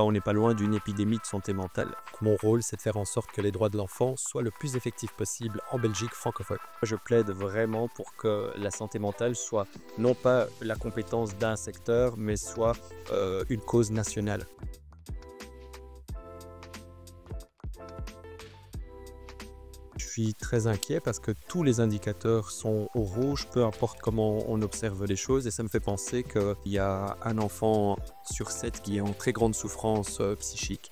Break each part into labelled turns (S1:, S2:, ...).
S1: on n'est pas loin d'une épidémie de santé mentale. Mon rôle, c'est de faire en sorte que les droits de l'enfant soient le plus effectifs possible en Belgique francophone. Je plaide vraiment pour que la santé mentale soit non pas la compétence d'un secteur, mais soit une cause nationale. Je suis très inquiet parce que tous les indicateurs sont au rouge, peu importe comment on observe les choses, et ça me fait penser qu'il y a un enfant sur 7 qui est en très grande souffrance psychique.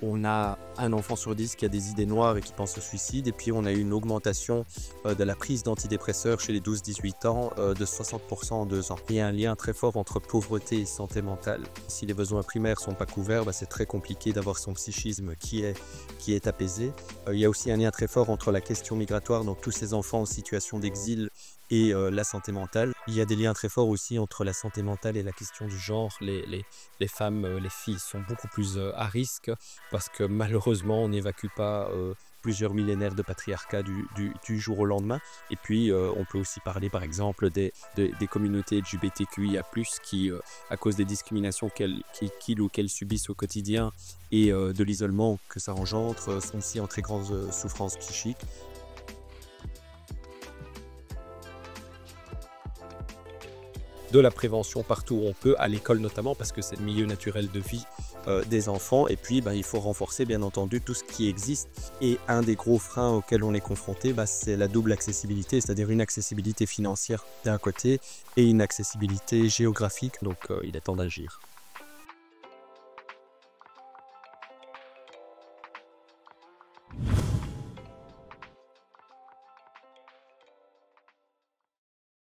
S1: On a un enfant sur 10 qui a des idées noires et qui pense au suicide, et puis on a eu une augmentation de la prise d'antidépresseurs chez les 12-18 ans de 60% en 2 ans. Il y a un lien très fort entre pauvreté et santé mentale. Si les besoins primaires ne sont pas couverts, c'est très compliqué d'avoir son psychisme qui est apaisé. Il y a aussi un lien très fort entre la question migratoire, donc tous ces enfants en situation d'exil, et la santé mentale. Il y a des liens très forts aussi entre la santé mentale et la question du genre. Les femmes, les filles sont beaucoup plus à risque parce que malheureusement on n'évacue pas plusieurs millénaires de patriarcat du jour au lendemain. Et puis on peut aussi parler par exemple des communautés LGBTQIA+, qui à cause des discriminations qu'ils ou qu'elles subissent au quotidien et de l'isolement que ça engendre, sont aussi en très grande souffrance psychique. De la prévention partout où on peut, à l'école notamment, parce que c'est le milieu naturel de vie des enfants. Et puis, il faut renforcer, bien entendu, tout ce qui existe. Et un des gros freins auxquels on est confronté, c'est la double accessibilité, c'est-à-dire une accessibilité financière d'un côté et une accessibilité géographique. Donc, il est temps d'agir.